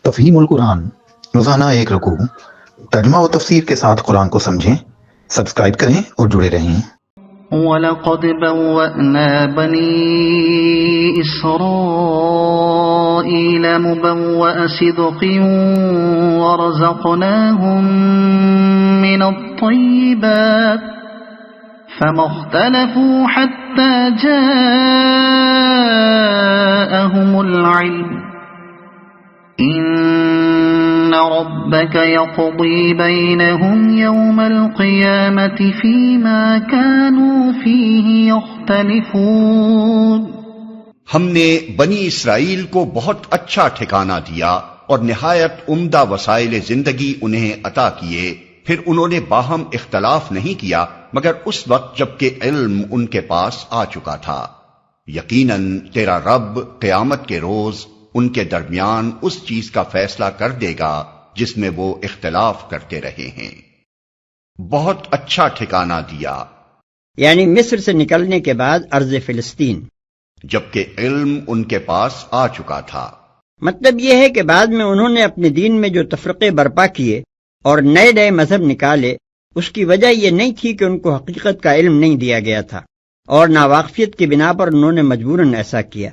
تفہیم القرآن، روزانہ ایک رکوع، ترجمہ و تفسیر کے ساتھ قرآن کو سمجھیں۔ سبسکرائب کریں اور جڑے رہیں۔ وَلَقَدْ بَوَّأْنَا بَنِي إِسْرَائِيلَ مُبَوَّأَ صِدْقٍ وَرَزَقْنَاهُم مِّنَ الطَّيِّبَاتِ فَمَا اخْتَلَفُوا حَتَّى جَاءَهُمُ الْعِلْمُ إِنَّ رَبَّكَ يَقْضِي بَيْنَهُمْ يَوْمَ الْقِيَامَةِ فِيمَا كَانُوا فِيهِ يَخْتَلِفُونَ۔ ہم نے بنی اسرائیل کو بہت اچھا ٹھکانہ دیا اور نہایت عمدہ وسائل زندگی انہیں عطا کیے، پھر انہوں نے باہم اختلاف نہیں کیا مگر اس وقت جبکہ علم ان کے پاس آ چکا تھا۔ یقیناً تیرا رب قیامت کے روز ان کے درمیان اس چیز کا فیصلہ کر دے گا جس میں وہ اختلاف کرتے رہے ہیں۔ بہت اچھا ٹھکانہ دیا، یعنی مصر سے نکلنے کے بعد ارض فلسطین، جبکہ علم ان کے پاس آ چکا تھا۔ مطلب یہ ہے کہ بعد میں انہوں نے اپنے دین میں جو تفرقے برپا کیے اور نئے نئے مذہب نکالے، اس کی وجہ یہ نہیں تھی کہ ان کو حقیقت کا علم نہیں دیا گیا تھا اور ناواقفیت کی بنا پر انہوں نے مجبوراً ایسا کیا،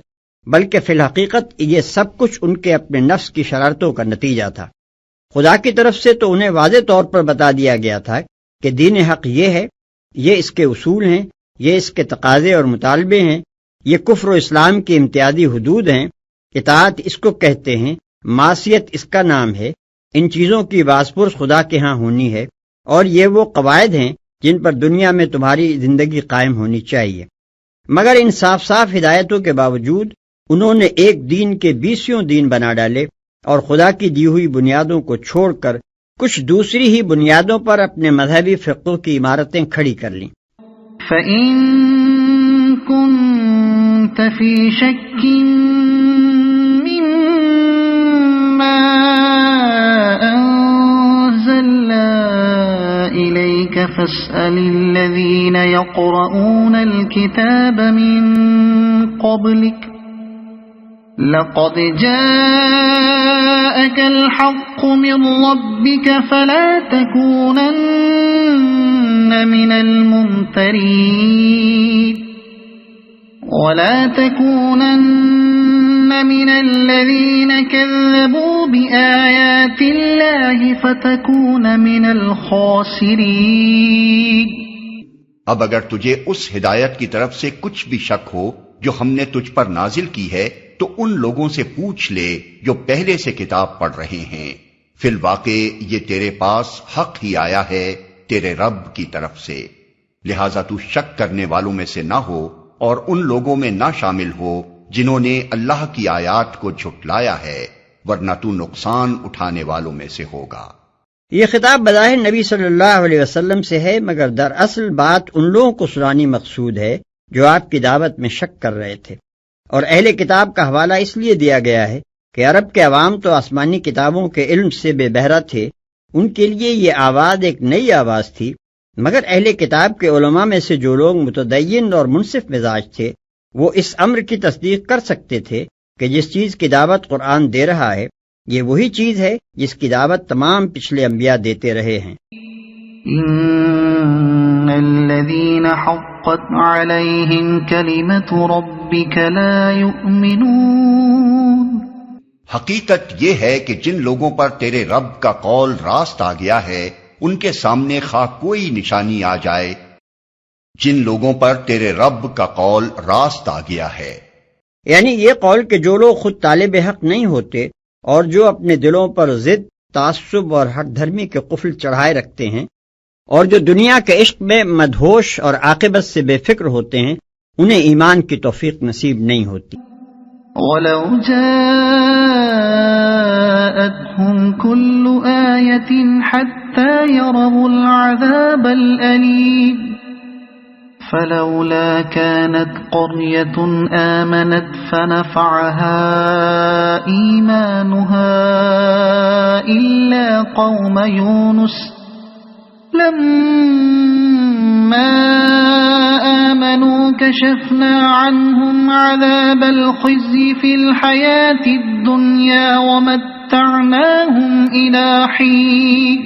بلکہ فی الحقیقت یہ سب کچھ ان کے اپنے نفس کی شرارتوں کا نتیجہ تھا۔ خدا کی طرف سے تو انہیں واضح طور پر بتا دیا گیا تھا کہ دین حق یہ ہے، یہ اس کے اصول ہیں، یہ اس کے تقاضے اور مطالبے ہیں، یہ کفر و اسلام کی امتیازی حدود ہیں، اطاعت اس کو کہتے ہیں، معصیت اس کا نام ہے، ان چیزوں کی بازپرس خدا کے ہاں ہونی ہے، اور یہ وہ قواعد ہیں جن پر دنیا میں تمہاری زندگی قائم ہونی چاہیے۔ مگر ان صاف صاف ہدایتوں کے باوجود انہوں نے ایک دین کے 20 دین بنا ڈالے اور خدا کی دی ہوئی بنیادوں کو چھوڑ کر کچھ دوسری ہی بنیادوں پر اپنے مذہبی فرقوں کی عمارتیں کھڑی کر لیں۔ فَإِن كُنتَ فِي شَكٍّ مِّمَّا أَنزَلْنَا إِلَيْكَ فَاسْأَلِ الَّذِينَ يَقْرَؤُونَ الْكِتَابَ مِن قَبْلِكَ لقد جاءك الحق من ربك فلا تكونن من الممترين ولا تكونن من الذين كذبوا بآيات الله فتكون من الخاسرين۔ اب اگر تجھے اس ہدایت کی طرف سے کچھ بھی شک ہو جو ہم نے تجھ پر نازل کی ہے تو ان لوگوں سے پوچھ لے جو پہلے سے کتاب پڑھ رہے ہیں، فی الواقع یہ تیرے پاس حق ہی آیا ہے تیرے رب کی طرف سے، لہذا تو شک کرنے والوں میں سے نہ ہو اور ان لوگوں میں نہ شامل ہو جنہوں نے اللہ کی آیات کو جھٹلایا ہے، ورنہ تو نقصان اٹھانے والوں میں سے ہوگا۔ یہ خطاب بظاہر نبی صلی اللہ علیہ وسلم سے ہے، مگر دراصل بات ان لوگوں کو سنانی مقصود ہے جو آپ کی دعوت میں شک کر رہے تھے، اور اہل کتاب کا حوالہ اس لیے دیا گیا ہے کہ عرب کے عوام تو آسمانی کتابوں کے علم سے بے بہرہ تھے، ان کے لیے یہ آواز ایک نئی آواز تھی، مگر اہل کتاب کے علماء میں سے جو لوگ متدین اور منصف مزاج تھے وہ اس امر کی تصدیق کر سکتے تھے کہ جس چیز کی دعوت قرآن دے رہا ہے یہ وہی چیز ہے جس کی دعوت تمام پچھلے انبیاء دیتے رہے ہیں۔ ان الذين حقت عليهم كلمة ربك لا يؤمنون۔ حقیقت یہ ہے کہ جن لوگوں پر تیرے رب کا قول راست آ گیا ہے ان کے سامنے خواہ کوئی نشانی آ جائے، جن لوگوں پر تیرے رب کا قول راست آ گیا ہے، یعنی یہ قول کہ جو لوگ خود طالب حق نہیں ہوتے اور جو اپنے دلوں پر ضد، تعصب اور حق دھرمی کے قفل چڑھائے رکھتے ہیں اور جو دنیا کے عشق میں مدہوش اور عاقبت سے بے فکر ہوتے ہیں، انہیں ایمان کی توفیق نصیب نہیں ہوتی۔ وَلَوْ جَاءَتْهُمْ كُلُّ آيَةٍ حَتَّى يَرَوُا الْعَذَابَ الْأَلِيمَ فَلَوْلَا كَانَتْ قَرْيَةٌ آمَنَتْ فَنَفَعَهَا إِيمَانُهَا إِلَّا قَوْمَ يُونُسَ لما آمنوا كشفنا عنهم عذاب الخزي في الحياة الدنيا فمتعناهم إلى حين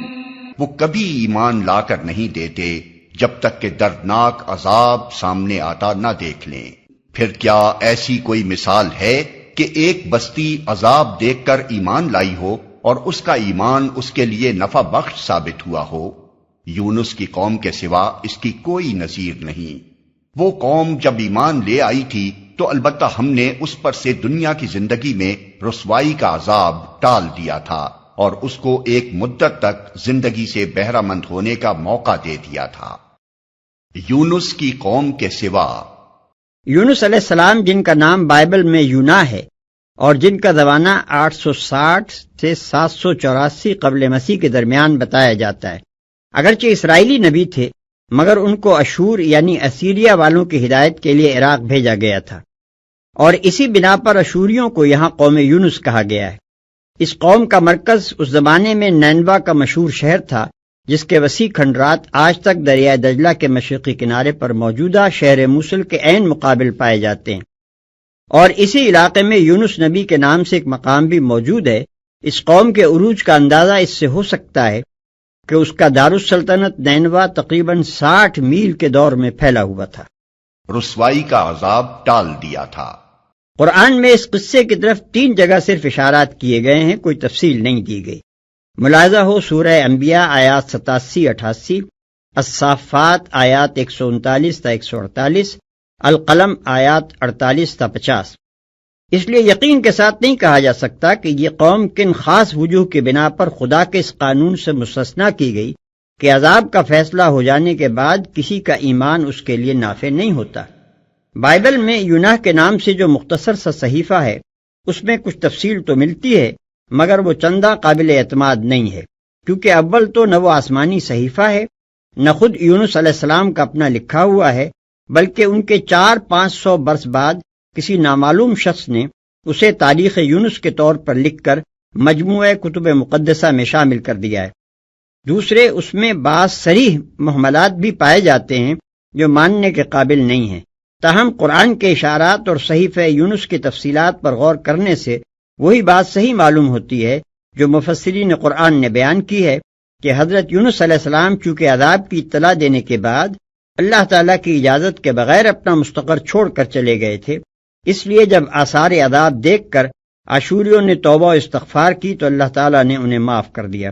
وہ کبھی ایمان لا کر نہیں دیتے جب تک کہ دردناک عذاب سامنے آتا نہ دیکھ لیں۔ پھر کیا ایسی کوئی مثال ہے کہ ایک بستی عذاب دیکھ کر ایمان لائی ہو اور اس کا ایمان اس کے لیے نفع بخش ثابت ہوا ہو؟ یونس کی قوم کے سوا اس کی کوئی نظیر نہیں۔ وہ قوم جب ایمان لے آئی تھی تو البتہ ہم نے اس پر سے دنیا کی زندگی میں رسوائی کا عذاب ٹال دیا تھا اور اس کو ایک مدت تک زندگی سے بہرہ مند ہونے کا موقع دے دیا تھا۔ یونس کی قوم کے سوا یونس علیہ السلام جن کا نام بائبل میں یونا ہے اور جن کا زمانہ 860 سے 784 قبل مسیح کے درمیان بتایا جاتا ہے، اگرچہ اسرائیلی نبی تھے مگر ان کو اشور یعنی اسیریا والوں کی ہدایت کے لیے عراق بھیجا گیا تھا، اور اسی بنا پر اشوریوں کو یہاں قوم یونس کہا گیا ہے۔ اس قوم کا مرکز اس زمانے میں نینوا کا مشہور شہر تھا، جس کے وسیع کھنڈرات آج تک دریائے دجلہ کے مشرقی کنارے پر موجودہ شہر موصل کے عین مقابل پائے جاتے ہیں، اور اسی علاقے میں یونس نبی کے نام سے ایک مقام بھی موجود ہے۔ اس قوم کے عروج کا اندازہ اس سے ہو سکتا ہے کہ اس کا دارالسلطنت نینوا تقریباً 60 میل کے دور میں پھیلا ہوا تھا۔ رسوائی کا عذاب ٹال دیا تھا۔ قرآن میں اس قصے کی طرف 3 جگہ صرف اشارات کیے گئے ہیں، کوئی تفصیل نہیں دی گئی۔ ملاحظہ ہو سورہ انبیاء آیات 87-88، الصافات آیات 139-148، القلم آیات 48-50۔ اس لیے یقین کے ساتھ نہیں کہا جا سکتا کہ یہ قوم کن خاص وجوہ کی بنا پر خدا کے اس قانون سے مستثنیٰ کی گئی کہ عذاب کا فیصلہ ہو جانے کے بعد کسی کا ایمان اس کے لیے نافع نہیں ہوتا۔ بائبل میں یوناح کے نام سے جو مختصر سا صحیفہ ہے اس میں کچھ تفصیل تو ملتی ہے مگر وہ چندہ قابل اعتماد نہیں ہے، کیونکہ اول تو نہ وہ آسمانی صحیفہ ہے، نہ خود یونس علیہ السلام کا اپنا لکھا ہوا ہے، بلکہ ان کے 400-500 برس بعد کسی نامعلوم شخص نے اسے تاریخ یونس کے طور پر لکھ کر مجموعہ کتب مقدسہ میں شامل کر دیا ہے۔ دوسرے، اس میں بعض صریح محملات بھی پائے جاتے ہیں جو ماننے کے قابل نہیں ہیں، تاہم قرآن کے اشارات اور صحیفہ یونس کی تفصیلات پر غور کرنے سے وہی بات صحیح معلوم ہوتی ہے جو مفسرین قرآن نے بیان کی ہے کہ حضرت یونس علیہ السلام چونکہ عذاب کی اطلاع دینے کے بعد اللہ تعالیٰ کی اجازت کے بغیر اپنا مستقر چھوڑ کر چلے گئے تھے، اس لیے جب آثار عذاب دیکھ کر اشوریوں نے توبہ و استغفار کی تو اللہ تعالیٰ نے انہیں معاف کر دیا۔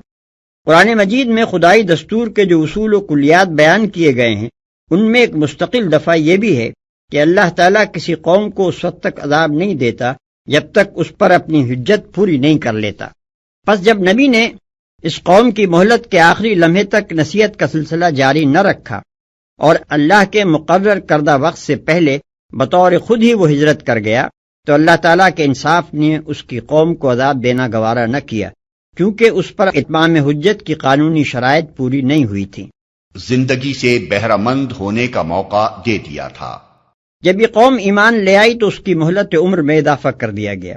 قرآن مجید میں خدائی دستور کے جو اصول و کلیات بیان کیے گئے ہیں ان میں ایک مستقل دفعہ یہ بھی ہے کہ اللہ تعالیٰ کسی قوم کو اس وقت تک عذاب نہیں دیتا جب تک اس پر اپنی حجت پوری نہیں کر لیتا۔ پس جب نبی نے اس قوم کی مہلت کے آخری لمحے تک نصیحت کا سلسلہ جاری نہ رکھا اور اللہ کے مقرر کردہ وقت سے پہلے بطور خود ہی وہ ہجرت کر گیا تو اللہ تعالیٰ کے انصاف نے اس کی قوم کو عذاب دینا گوارا نہ کیا، کیونکہ اس پر اتمام حجت کی قانونی شرائط پوری نہیں ہوئی تھی۔ زندگی سے بہرہ مند ہونے کا موقع دے دیا تھا۔ جب یہ قوم ایمان لے آئی تو اس کی مہلت عمر میں اضافہ کر دیا گیا۔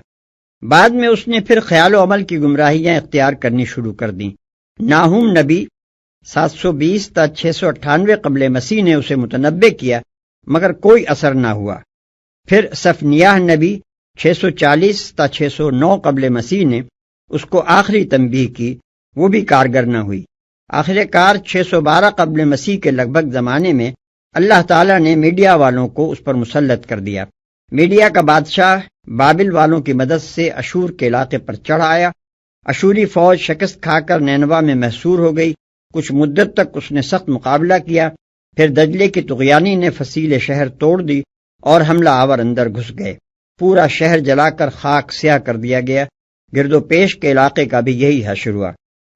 بعد میں اس نے پھر خیال و عمل کی گمراہیاں اختیار کرنی شروع کر دیں۔ ناہوم نبی 720 تا 698 قبل مسیح نے اسے متنبع کیا مگر کوئی اثر نہ ہوا۔ پھر صفنیاہ نبی 640 تا 609 قبل مسیح نے اس کو آخری تنبیہ کی، وہ بھی کارگر نہ ہوئی۔ آخر کار 612 قبل مسیح کے لگ بھگ زمانے میں اللہ تعالیٰ نے میڈیا والوں کو اس پر مسلط کر دیا۔ میڈیا کا بادشاہ بابل والوں کی مدد سے اشور کے علاقے پر چڑھ آیا۔ اشوری فوج شکست کھا کر نینوا میں محصور ہو گئی۔ کچھ مدت تک اس نے سخت مقابلہ کیا، پھر دجلے کی طغیانی نے فصیل شہر توڑ دی اور حملہ آور اندر گھس گئے۔ پورا شہر جلا کر خاک سیاہ کر دیا گیا۔ گرد و پیش کے علاقے کا بھی یہی حشر ہوا۔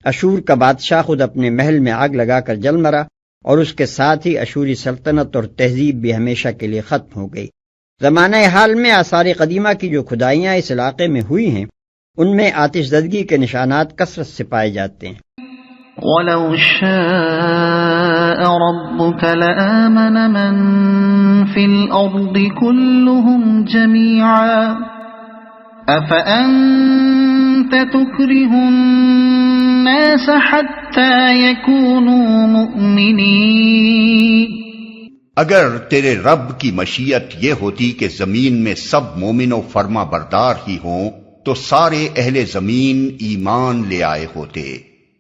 اشور کا بادشاہ خود اپنے محل میں آگ لگا کر جل مرا اور اس کے ساتھ ہی اشوری سلطنت اور تہذیب بھی ہمیشہ کے لیے ختم ہو گئی۔ زمانہ حال میں آثار قدیمہ کی جو کھدائیاں اس علاقے میں ہوئی ہیں ان میں آتش زدگی کے نشانات کثرت سے پائے جاتے ہیں۔ وَلَوْ شَاءَ رَبُّكَ لَآمَنَ مَن فِي الْأَرْضِ كُلُّهُمْ جَمِيعًا أَفَأَنْتَ تُكْرِهُ النَّاسَ حَتَّى يَكُونُوا مُؤْمِنِينَ۔ اگر تیرے رب کی مشیت یہ ہوتی کہ زمین میں سب مومن و فرما بردار ہی ہوں تو سارے اہل زمین ایمان لے آئے ہوتے،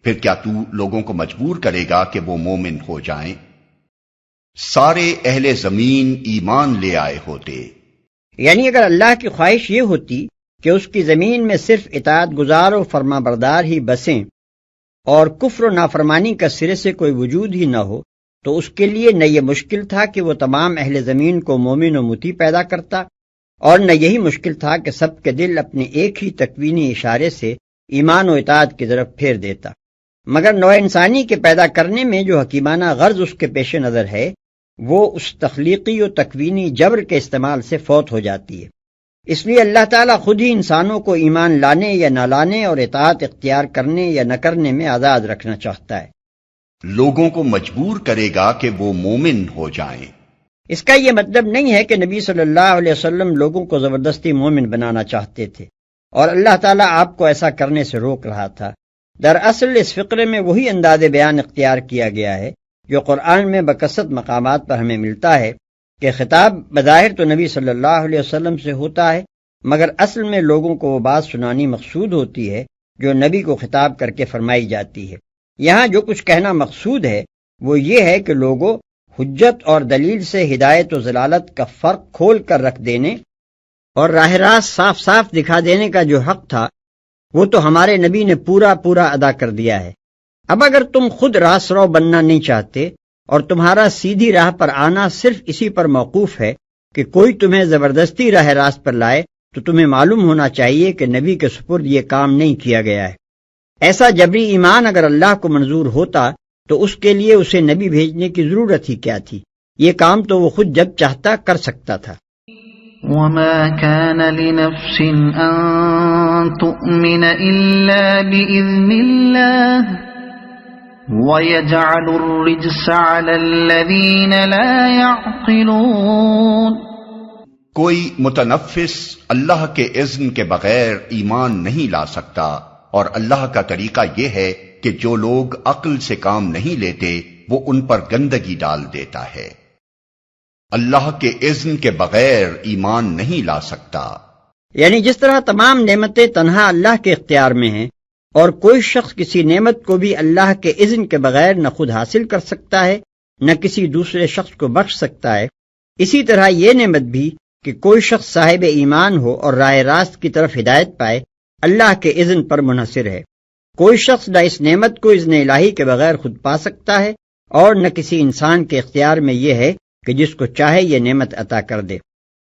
پھر کیا تو لوگوں کو مجبور کرے گا کہ وہ مومن ہو جائیں؟ سارے اہل زمین ایمان لے آئے ہوتے، یعنی اگر اللہ کی خواہش یہ ہوتی کہ اس کی زمین میں صرف اطاعت گزار و فرما بردار ہی بسیں اور کفر و نافرمانی کا سرے سے کوئی وجود ہی نہ ہو، تو اس کے لیے نہ یہ مشکل تھا کہ وہ تمام اہل زمین کو مومن و مطیع پیدا کرتا، اور نہ یہی مشکل تھا کہ سب کے دل اپنے ایک ہی تکوینی اشارے سے ایمان و اطاعت کی طرف پھیر دیتا، مگر نوع انسانی کے پیدا کرنے میں جو حکیمانہ غرض اس کے پیش نظر ہے وہ اس تخلیقی و تکوینی جبر کے استعمال سے فوت ہو جاتی ہے۔ اس لیے اللہ تعالیٰ خود ہی انسانوں کو ایمان لانے یا نہ لانے اور اطاعت اختیار کرنے یا نہ کرنے میں آزاد رکھنا چاہتا ہے۔ لوگوں کو مجبور کرے گا کہ وہ مومن ہو جائیں۔ اس کا یہ مطلب نہیں ہے کہ نبی صلی اللہ علیہ وسلم لوگوں کو زبردستی مومن بنانا چاہتے تھے اور اللہ تعالیٰ آپ کو ایسا کرنے سے روک رہا تھا۔ دراصل اس فقرے میں وہی انداز بیان اختیار کیا گیا ہے جو قرآن میں بکثرت مقامات پر ہمیں ملتا ہے کہ خطاب بظاہر تو نبی صلی اللہ علیہ وسلم سے ہوتا ہے، مگر اصل میں لوگوں کو وہ بات سنانی مقصود ہوتی ہے جو نبی کو خطاب کر کے فرمائی جاتی ہے۔ یہاں جو کچھ کہنا مقصود ہے وہ یہ ہے کہ لوگوں حجت اور دلیل سے ہدایت و ضلالت کا فرق کھول کر رکھ دینے اور راہ راست صاف صاف دکھا دینے کا جو حق تھا وہ تو ہمارے نبی نے پورا ادا کر دیا ہے۔ اب اگر تم خود راست رو بننا نہیں چاہتے اور تمہارا سیدھی راہ پر آنا صرف اسی پر موقوف ہے کہ کوئی تمہیں زبردستی راہ راست پر لائے، تو تمہیں معلوم ہونا چاہیے کہ نبی کے سپرد یہ کام نہیں کیا گیا ہے۔ ایسا جبری ایمان اگر اللہ کو منظور ہوتا تو اس کے لیے اسے نبی بھیجنے کی ضرورت ہی کیا تھی؟ یہ کام تو وہ خود جب چاہتا کر سکتا تھا۔ وما كان لنفس أن تؤمن إلا بإذن الله ويجعل الرجس على الذين لا يعقلون۔ کوئی متنفس اللہ کے اذن کے بغیر ایمان نہیں لا سکتا، اور اللہ کا طریقہ یہ ہے کہ جو لوگ عقل سے کام نہیں لیتے وہ ان پر گندگی ڈال دیتا ہے۔ اللہ کے اذن کے بغیر ایمان نہیں لا سکتا۔ یعنی جس طرح تمام نعمتیں تنہا اللہ کے اختیار میں ہیں اور کوئی شخص کسی نعمت کو بھی اللہ کے اذن کے بغیر نہ خود حاصل کر سکتا ہے نہ کسی دوسرے شخص کو بخش سکتا ہے، اسی طرح یہ نعمت بھی کہ کوئی شخص صاحب ایمان ہو اور راہ راست کی طرف ہدایت پائے اللہ کے اذن پر منحصر ہے۔ کوئی شخص نہ اس نعمت کو اذن الہی کے بغیر خود پا سکتا ہے اور نہ کسی انسان کے اختیار میں یہ ہے کہ جس کو چاہے یہ نعمت عطا کر دے۔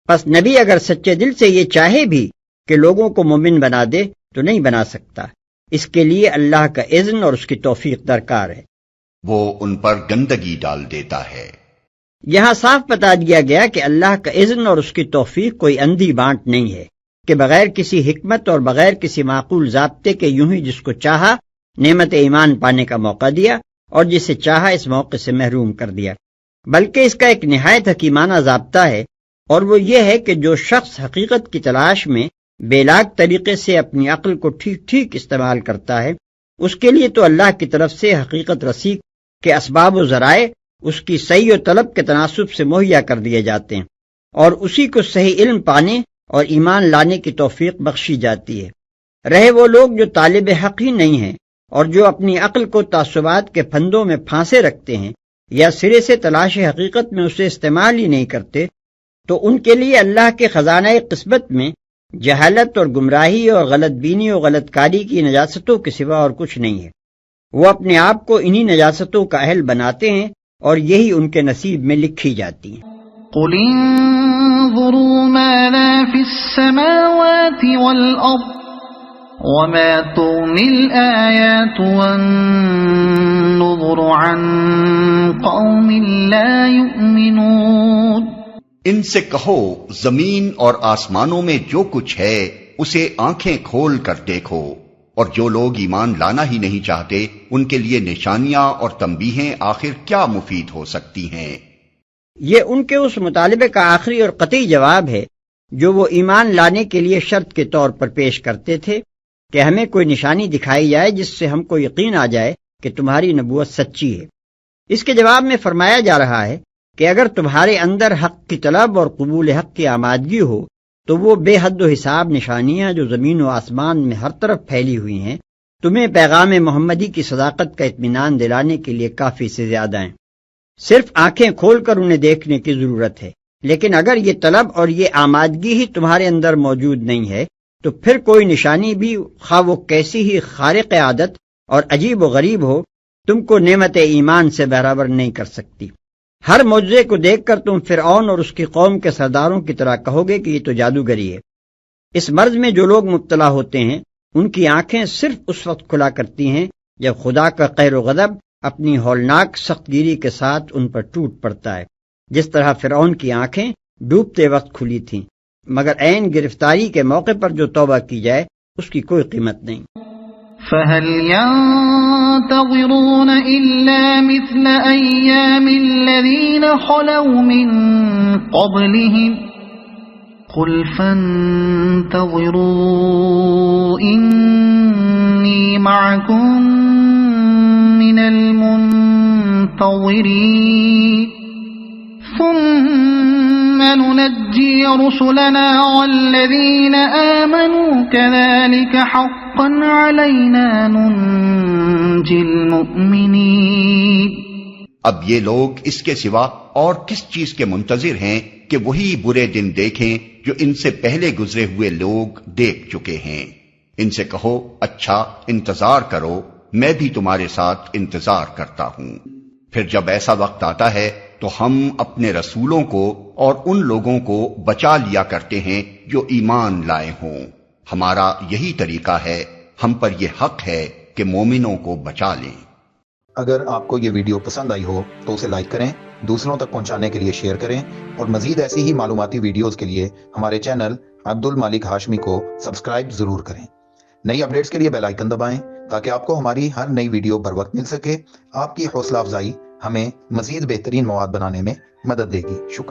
پس نبی اگر سچے دل سے یہ چاہے بھی کہ لوگوں کو مومن بنا دے تو نہیں بنا سکتا، اس کے لیے اللہ کا اذن اور اس کی توفیق درکار ہے۔ وہ ان پر گندگی ڈال دیتا ہے۔ یہاں صاف بتا دیا گیا کہ اللہ کا اذن اور اس کی توفیق کوئی اندھی بانٹ نہیں ہے کہ بغیر کسی حکمت اور بغیر کسی معقول ضابطے کے یوں ہی جس کو چاہا نعمت ایمان پانے کا موقع دیا اور جسے چاہا اس موقع سے محروم کر دیا، بلکہ اس کا ایک نہایت حکیمانہ ضابطہ ہے، اور وہ یہ ہے کہ جو شخص حقیقت کی تلاش میں بے لاگ طریقے سے اپنی عقل کو ٹھیک استعمال کرتا ہے، اس کے لیے تو اللہ کی طرف سے حقیقت رسی کے اسباب و ذرائع اس کی صحیح و طلب کے تناسب سے مہیا کر دیے جاتے ہیں، اور اسی کو صحیح علم پانے اور ایمان لانے کی توفیق بخشی جاتی ہے۔ رہے وہ لوگ جو طالب حق ہی نہیں ہیں اور جو اپنی عقل کو تعصبات کے پھندوں میں پھانسے رکھتے ہیں یا سرے سے تلاش حقیقت میں اسے استعمال ہی نہیں کرتے، تو ان کے لیے اللہ کے خزانہ قسمت میں جہالت اور گمراہی اور غلط بینی اور غلط کاری کی نجاستوں کے سوا اور کچھ نہیں ہے۔ وہ اپنے آپ کو انہی نجاستوں کا اہل بناتے ہیں اور یہی ان کے نصیب میں لکھی جاتی ہیں۔ قل انظروا ماذا في السماوات والأرض وما تغني الآيات والنذر عن قوم لا يؤمنون۔ ان سے کہو زمین اور آسمانوں میں جو کچھ ہے اسے آنکھیں کھول کر دیکھو، اور جو لوگ ایمان لانا ہی نہیں چاہتے ان کے لیے نشانیاں اور تنبیہیں آخر کیا مفید ہو سکتی ہیں۔ یہ ان کے اس مطالبے کا آخری اور قطعی جواب ہے جو وہ ایمان لانے کے لیے شرط کے طور پر پیش کرتے تھے کہ ہمیں کوئی نشانی دکھائی جائے جس سے ہم کو یقین آ جائے کہ تمہاری نبوت سچی ہے۔ اس کے جواب میں فرمایا جا رہا ہے کہ اگر تمہارے اندر حق کی طلب اور قبول حق کی آمادگی ہو تو وہ بے حد و حساب نشانیاں جو زمین و آسمان میں ہر طرف پھیلی ہوئی ہیں تمہیں پیغام محمدی کی صداقت کا اطمینان دلانے کے لیے کافی سے زیادہ ہیں۔ صرف آنکھیں کھول کر انہیں دیکھنے کی ضرورت ہے، لیکن اگر یہ طلب اور یہ آمادگی ہی تمہارے اندر موجود نہیں ہے تو پھر کوئی نشانی بھی خواہ وہ کیسی ہی خارق عادت اور عجیب و غریب ہو تم کو نعمت ایمان سے برابر نہیں کر سکتی۔ ہر معجزے کو دیکھ کر تم فرعون اور اس کی قوم کے سرداروں کی طرح کہو گے کہ یہ تو جادوگری ہے۔ اس مرض میں جو لوگ مبتلا ہوتے ہیں ان کی آنکھیں صرف اس وقت کھلا کرتی ہیں جب خدا کا قہر و غضب اپنی ہولناک سخت گیری کے ساتھ ان پر ٹوٹ پڑتا ہے، جس طرح فرعون کی آنکھیں ڈوبتے وقت کھلی تھیں، مگر عین گرفتاری کے موقع پر جو توبہ کی جائے اس کی کوئی قیمت نہیں۔ فَهَلْ يَنتَظِرُونَ إِلَّا مِثْلَ أَيَّامِ الَّذِينَ خَلَوْا مِن قَبْلِهِمْ قُلْ فَانتَظِرُوا إِنِّي مَعَكُم مِّنَ الْمُنتَظِرِينَ ثُمَّ نُنَجِّي رُسُلَنَا وَالَّذِينَ آمَنُوا كَذَلِكَ حَقًّا عَلَيْنَا نُنجِي الْمُؤْمِنِينَ۔ اب یہ لوگ اس کے سوا اور کس چیز کے منتظر ہیں کہ وہی برے دن دیکھیں جو ان سے پہلے گزرے ہوئے لوگ دیکھ چکے ہیں۔ ان سے کہو اچھا انتظار کرو، میں بھی تمہارے ساتھ انتظار کرتا ہوں۔ پھر جب ایسا وقت آتا ہے تو ہم اپنے رسولوں کو اور ان لوگوں کو بچا لیا کرتے ہیں جو ایمان لائے ہوں۔ ہمارا یہی طریقہ ہے، ہم پر یہ حق ہے کہ مومنوں کو بچا لیں۔ اگر آپ کو یہ ویڈیو پسند آئی ہو تو اسے لائک کریں، دوسروں تک پہنچانے کے لیے شیئر کریں، اور مزید ایسی ہی معلوماتی ویڈیوز کے لیے ہمارے چینل عبد المالک ہاشمی کو سبسکرائب ضرور کریں۔ نئی اپڈیٹس کے لیے بیل آئیکن دبائیں تاکہ آپ کو ہماری ہر نئی ویڈیو بر وقت مل سکے۔ آپ کی حوصلہ افزائی ہمیں مزید بہترین مواد بنانے میں مدد دے گی۔ شکریہ۔